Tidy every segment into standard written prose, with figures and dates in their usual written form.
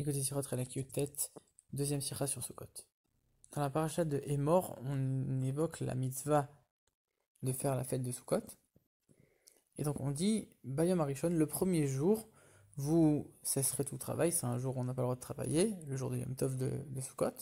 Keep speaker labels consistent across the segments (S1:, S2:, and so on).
S1: Écoutez Sirot Relak Yutet, deuxième sira sur Sukkot. Dans la paracha de Hémor, on évoque la mitzvah de faire la fête de Sukkot. Et donc on dit, Bayom Arishon, le premier jour, vous cesserez tout travail, c'est un jour où on n'a pas le droit de travailler, le jour de Yom Tov de Sukkot.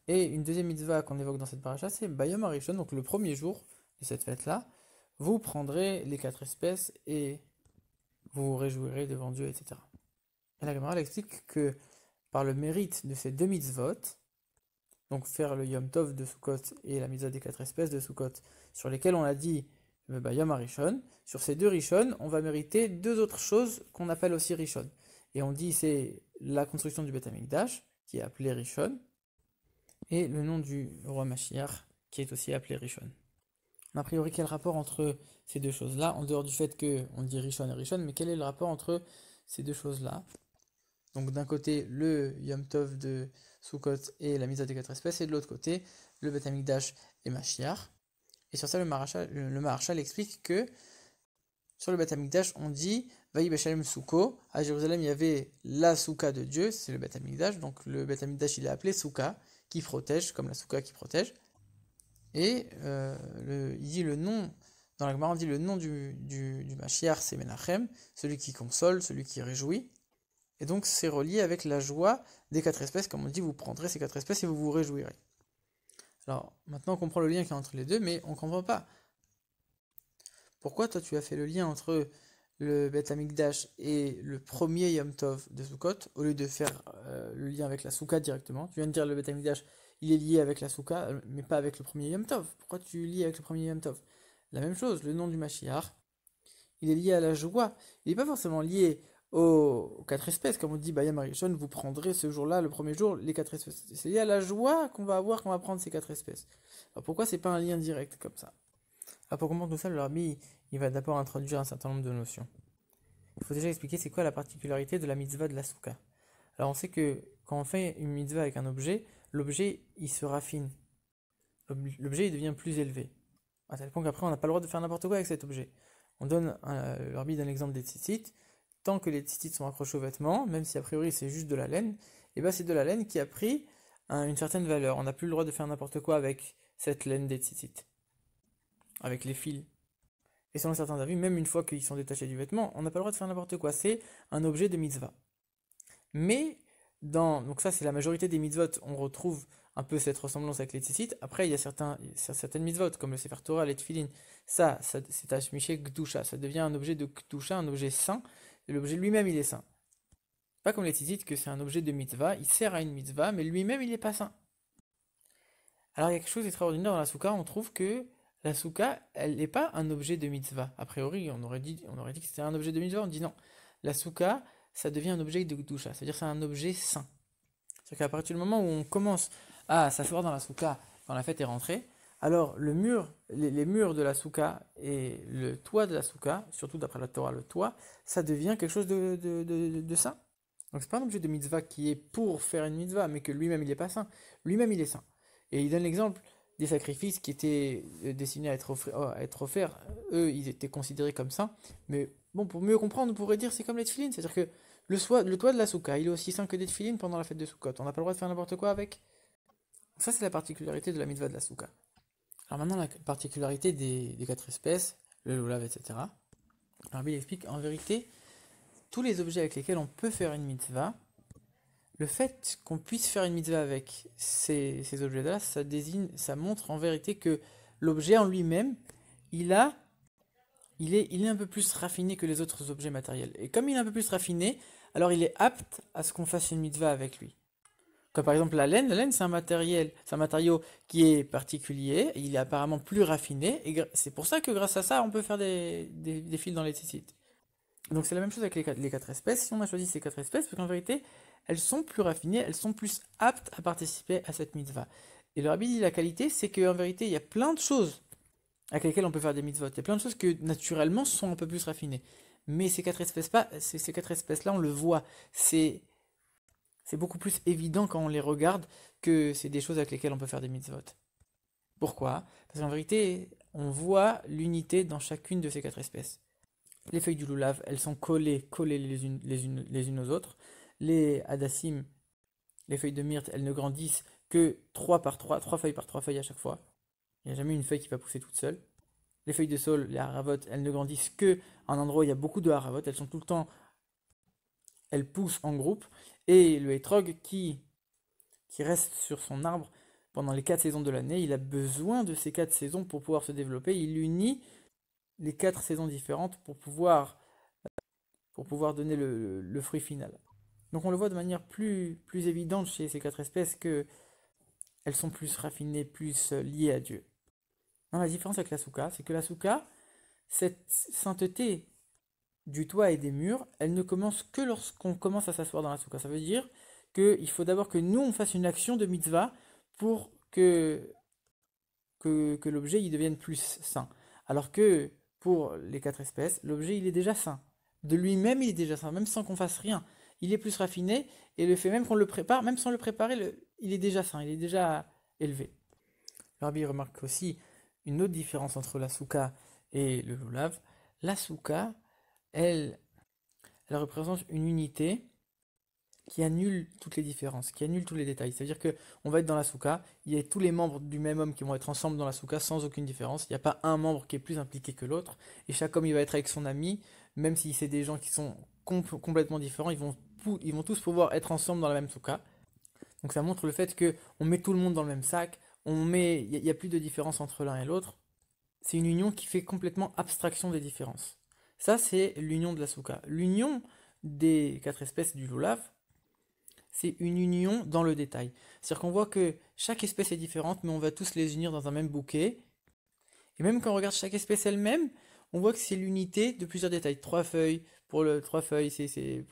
S1: Et une deuxième mitzvah qu'on évoque dans cette paracha, c'est Bayom Arishon, donc le premier jour de cette fête-là, vous prendrez les 4 espèces et vous vous réjouirez devant Dieu, etc. Et la Gemara explique que par le mérite de ces deux mitzvot, donc faire le Yom Tov de Sukkot et la mitzvah des 4 espèces de Sukkot, sur lesquelles on a dit Yom Arishon, sur ces deux Rishon, on va mériter deux autres choses qu'on appelle aussi Rishon. Et on dit c'est la construction du Beth Amikdash, qui est appelé Rishon, et le nom du roi Mashiach, qui est aussi appelé Rishon. A priori, quel rapport entre ces deux choses-là, en dehors du fait qu'on dit Rishon et Rishon, mais quel est le rapport entre ces deux choses-là? Donc d'un côté, le Yom Tov de Sukkot et la mitzvah des 4 espèces, et de l'autre côté, le Beth Amikdash et Mashiach. Et sur ça, le Maharshal explique que sur le Beth Amikdash, on dit Vayi Beshalem Sukko. À Jérusalem, il y avait la Souka de Dieu, c'est le Beth Amikdash. Donc le Beth Amikdash, il est appelé Souka, qui protège, comme la Souka qui protège. Et il dit le nom, dans la Gemara, on dit le nom du Mashiach, c'est Menachem, celui qui console, celui qui réjouit. Et donc c'est relié avec la joie des 4 espèces, comme on dit, vous prendrez ces 4 espèces et vous vous réjouirez. Alors maintenant on comprend le lien qu'il y a entre les deux, mais on ne comprend pas. Pourquoi toi tu as fait le lien entre le Beth Amikdash et le premier Yom Tov de Sukkot, au lieu de faire le lien avec la Souka directement? Tu viens de dire le Beth Amikdash, il est lié avec la Souka, mais pas avec le premier Yom Tov. Pourquoi tu lis avec le premier Yom Tov? La même chose, le nom du Mashiach, il est lié à la joie. Il n'est pas forcément lié aux 4 espèces, comme on dit, Bayam Arishon, vous prendrez ce jour-là, le premier jour, les 4 espèces. C'est lié à la joie qu'on va avoir quand on va prendre ces 4 espèces. Alors pourquoi c'est pas un lien direct comme ça? Alors pour comprendre tout ça, le Rabbi, il va d'abord introduire un certain nombre de notions. Il faut déjà expliquer c'est quoi la particularité de la mitzvah de la souka. Alors on sait que quand on fait une mitzvah avec un objet, l'objet il se raffine. L'objet il devient plus élevé. À tel point qu'après on n'a pas le droit de faire n'importe quoi avec cet objet. Le Rabbi donne l'exemple des tzitzit. Tant que les tzitzit sont accrochés aux vêtements, même si a priori c'est juste de la laine, et ben c'est de la laine qui a pris une certaine valeur. On n'a plus le droit de faire n'importe quoi avec cette laine des tzitzit, avec les fils. Et selon certains avis, même une fois qu'ils sont détachés du vêtement, on n'a pas le droit de faire n'importe quoi. C'est un objet de mitzvah. Mais donc ça c'est la majorité des mitzvot, on retrouve un peu cette ressemblance avec les tzitzit. Après il y a certaines mitzvot comme le Sefer Torah, les tefillin. Ça c'est Tashmiché Gdusha, ça devient un objet de Gdusha, un objet saint. Et l'objet lui-même il est saint. Pas comme les tzitzit que c'est un objet de mitzvah, il sert à une mitzvah, mais lui-même il n'est pas saint. Alors il y a quelque chose d'extraordinaire dans la souka, on trouve que la souka, elle n'est pas un objet de mitzvah. A priori, on aurait dit que c'était un objet de mitzvah, on dit non. La souka, ça devient un objet de Gdusha, c'est-à-dire c'est un objet saint. C'est-à-dire qu'à partir du moment où on commence à s'asseoir dans la souka quand la fête est rentrée, alors les murs de la souka et le toit de la souka, surtout d'après la Torah, le toit, ça devient quelque chose de saint. Donc c'est pas un objet de mitzvah qui est pour faire une mitzvah, mais que lui-même il n'est pas saint. Lui-même il est saint. Et il donne l'exemple des sacrifices qui étaient destinés à être offerts. Eux, ils étaient considérés comme saints. Mais bon, pour mieux comprendre, on pourrait dire c'est comme les tefillin. C'est-à-dire que le toit de la souka, il est aussi saint que des tefillin pendant la fête de Sukkot. On n'a pas le droit de faire n'importe quoi avec. Ça, c'est la particularité de la mitzvah de la souka. Alors maintenant, la particularité des 4 espèces, le lulav, etc. Alors, il explique, en vérité, tous les objets avec lesquels on peut faire une mitzvah, le fait qu'on puisse faire une mitzvah avec ces objets-là, ça montre en vérité que l'objet en lui-même, il est un peu plus raffiné que les autres objets matériels. Et comme il est un peu plus raffiné, alors il est apte à ce qu'on fasse une mitzvah avec lui. Comme par exemple la laine c'est un matériau qui est particulier, il est apparemment plus raffiné, et c'est pour ça que grâce à ça, on peut faire des fils dans les tzitzit. Donc c'est la même chose avec les 4 espèces. Si on a choisi ces 4 espèces, parce qu'en vérité, elles sont plus raffinées, elles sont plus aptes à participer à cette mitzvah. Et le Rabbi dit la qualité, c'est qu'en vérité, il y a plein de choses avec lesquelles on peut faire des mitzvot. Il y a plein de choses que naturellement sont un peu plus raffinées. Mais ces 4 espèces-là, on le voit. C'est beaucoup plus évident quand on les regarde que c'est des choses avec lesquelles on peut faire des mitzvot. Pourquoi? Parce qu'en vérité, on voit l'unité dans chacune de ces 4 espèces. Les feuilles du lulav, elles sont collées les unes aux autres. les hadassim, les feuilles de myrte, elles ne grandissent que 3 par 3, 3 feuilles par 3 feuilles à chaque fois. Il n'y a jamais une feuille qui va pousser toute seule. Les feuilles de saule, les haravot, elles ne grandissent que à un endroit où il y a beaucoup de haravot. Elles sont tout le temps, elles poussent en groupe. Et le hétrog qui reste sur son arbre pendant les 4 saisons de l'année, il a besoin de ces 4 saisons pour pouvoir se développer. Il unit les 4 saisons différentes pour pouvoir donner le fruit final. Donc on le voit de manière plus évidente chez ces 4 espèces que elles sont plus raffinées, plus liées à Dieu. Non, la différence avec la souka, c'est que la souka, cette sainteté du toit et des murs, elle ne commence que lorsqu'on commence à s'asseoir dans la souka. Ça veut dire qu'il faut d'abord que nous, on fasse une action de mitzvah pour que l'objet il devienne plus saint. Alors que pour les 4 espèces, l'objet il est déjà saint. De lui-même, il est déjà saint, même sans qu'on fasse rien. Il est plus raffiné, et le fait même qu'on le prépare, même sans le préparer, il est déjà saint, il est déjà élevé. Le Rabbi remarque aussi une autre différence entre la souka et le lulav. La souka, elle représente une unité qui annule toutes les différences, qui annule tous les détails. C'est-à-dire que on va être dans la souka, il y a tous les membres du même homme qui vont être ensemble dans la souka sans aucune différence. Il n'y a pas un membre qui est plus impliqué que l'autre. Et chaque homme, il va être avec son ami, même si c'est des gens qui sont complètement différents, ils vont tous pouvoir être ensemble dans la même souka. Donc ça montre le fait que on met tout le monde dans le même sac, il n'y a plus de différence entre l'un et l'autre. C'est une union qui fait complètement abstraction des différences. Ça, c'est l'union de la souka. L'union des 4 espèces du lulav, c'est une union dans le détail. C'est-à-dire qu'on voit que chaque espèce est différente, mais on va tous les unir dans un même bouquet. Et même quand on regarde chaque espèce elle-même, on voit que c'est l'unité de plusieurs détails. 3 feuilles, trois feuilles, c'est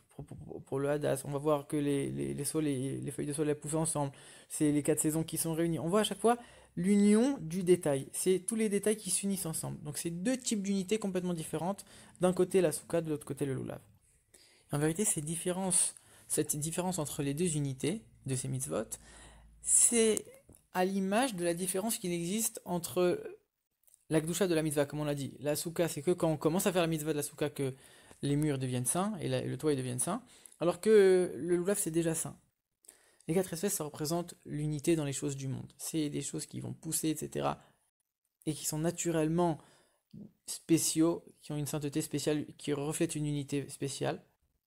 S1: pour le hadas. On va voir que les saules, les feuilles de saule, elles poussent ensemble. C'est les 4 saisons qui sont réunies. On voit à chaque fois l'union du détail. C'est tous les détails qui s'unissent ensemble. Donc c'est 2 types d'unités complètement différentes. D'un côté la souka, de l'autre côté le lulav. En vérité, cette différence entre les 2 unités de ces mitzvot, c'est à l'image de la différence qu'il existe entre la gdusha de la mitzvah, comme on l'a dit. La souka, c'est que quand on commence à faire la mitzvah de la souka que les murs deviennent saints et le toit devienne saint, alors que le lulav c'est déjà saint. Les 4 espèces, ça représente l'unité dans les choses du monde. C'est des choses qui vont pousser, etc. et qui sont naturellement spéciaux, qui ont une sainteté spéciale, qui reflètent une unité spéciale.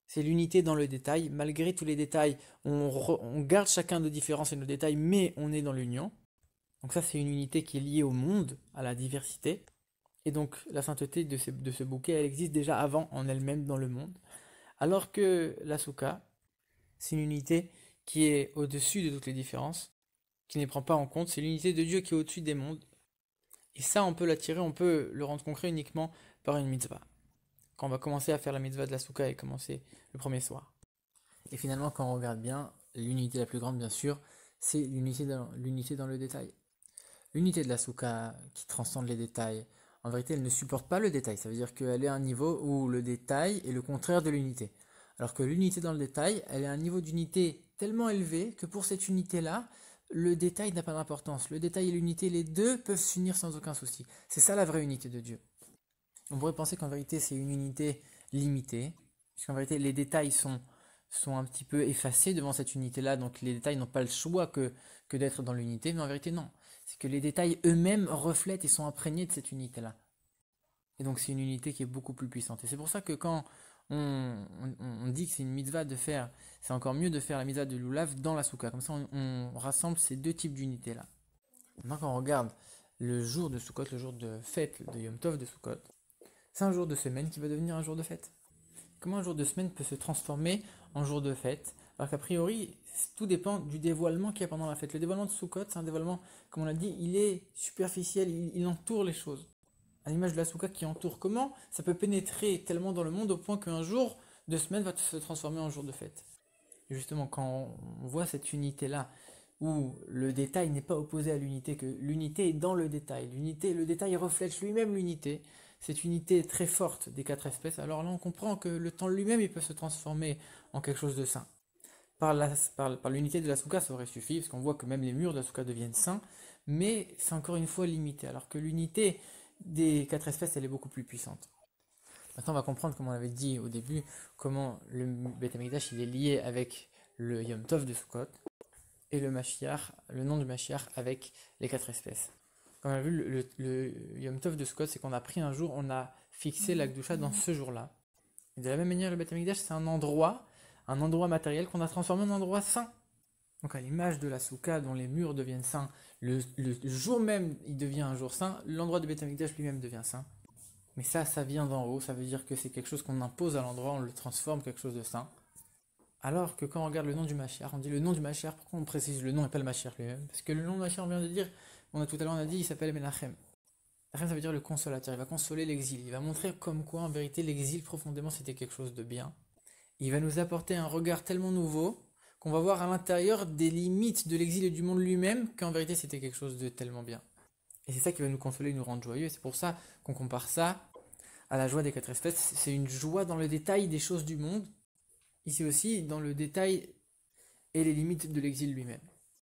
S1: C'est l'unité dans le détail. Malgré tous les détails, on garde chacun de différences et nos détails, mais on est dans l'union. Donc ça, c'est une unité qui est liée au monde, à la diversité. Et donc la sainteté de ce bouquet, elle existe déjà avant en elle-même dans le monde. Alors que la souka, c'est une unité qui est au-dessus de toutes les différences, qui ne les prend pas en compte. C'est l'unité de Dieu qui est au-dessus des mondes. Et ça, on peut l'attirer, on peut le rendre concret uniquement par une mitzvah. Quand on va commencer à faire la mitzvah de la souka et commencer le premier soir. Et finalement, quand on regarde bien, l'unité la plus grande, bien sûr, c'est l'unité dans le détail. L'unité de la souka qui transcende les détails, en vérité, elle ne supporte pas le détail. Ça veut dire qu'elle est à un niveau où le détail est le contraire de l'unité. Alors que l'unité dans le détail, elle est à un niveau d'unité tellement élevé que pour cette unité-là, le détail n'a pas d'importance. Le détail et l'unité, les deux peuvent s'unir sans aucun souci. C'est ça la vraie unité de Dieu. On pourrait penser qu'en vérité, c'est une unité limitée, puisqu'en vérité, les détails sont un petit peu effacés devant cette unité-là, donc les détails n'ont pas le choix que d'être dans l'unité, mais en vérité, non. C'est que les détails eux-mêmes reflètent et sont imprégnés de cette unité-là. Et donc, c'est une unité qui est beaucoup plus puissante. Et c'est pour ça que quand on dit que c'est une mitzvah de faire, c'est encore mieux de faire la mitzvah de lulav dans la souka. Comme ça, on rassemble ces 2 types d'unités-là. Maintenant, quand on regarde le jour de Sukkot, le jour de fête de Yom Tov de Sukkot, c'est un jour de semaine qui va devenir un jour de fête. Comment un jour de semaine peut se transformer en jour de fête? Alors qu'a priori, tout dépend du dévoilement qu'il y a pendant la fête. Le dévoilement de Sukkot, c'est un dévoilement, comme on l'a dit, il est superficiel, il entoure les choses. À l'image de la souka qui entoure, comment ça peut pénétrer tellement dans le monde au point qu'un jour de semaine va se transformer en jour de fête. Et justement, quand on voit cette unité-là, où le détail n'est pas opposé à l'unité, que l'unité est dans le détail, le détail reflète lui-même l'unité, cette unité très forte des 4 espèces, alors là on comprend que le temps lui-même il peut se transformer en quelque chose de saint. Par l'unité de la souka ça aurait suffi, parce qu'on voit que même les murs de la souka deviennent saints, mais c'est encore une fois limité, alors que l'unité des 4 espèces elle est beaucoup plus puissante. Maintenant, on va comprendre, comme on l'avait dit au début, comment le Beth Amikdash il est lié avec le Yom Tov de Sukkot et le Mashiach, le nom du Mashiach avec les 4 espèces. Comme on a vu, le Yom Tov de Sukkot, c'est qu'on a pris un jour, on a fixé la Gdusha dans ce jour-là. Et de la même manière, le Beth Amikdash, c'est un endroit matériel qu'on a transformé en endroit saint. Donc à l'image de la Souka dont les murs deviennent saints, le jour même il devient un jour saint, l'endroit de Beth Amikdash lui-même devient saint. Mais ça vient d'en haut, ça veut dire que c'est quelque chose qu'on impose à l'endroit, on le transforme quelque chose de saint. Alors que quand on regarde le nom du Mashiach, on dit le nom du Mashiach, pourquoi on précise le nom et pas le Mashiach lui-même? Parce que le nom du Mashiach, on vient de dire, tout à l'heure on a dit, il s'appelle Menachem. Menachem, ça veut dire le consolateur, il va consoler l'exil, il va montrer comme quoi en vérité l'exil profondément c'était quelque chose de bien. Il va nous apporter un regard tellement nouveau qu'on va voir à l'intérieur des limites de l'exil et du monde lui-même qu'en vérité c'était quelque chose de tellement bien. Et c'est ça qui va nous consoler, nous rendre joyeux, et c'est pour ça qu'on compare ça à la joie des 4 espèces. C'est une joie dans le détail des choses du monde, ici aussi dans le détail et les limites de l'exil lui-même.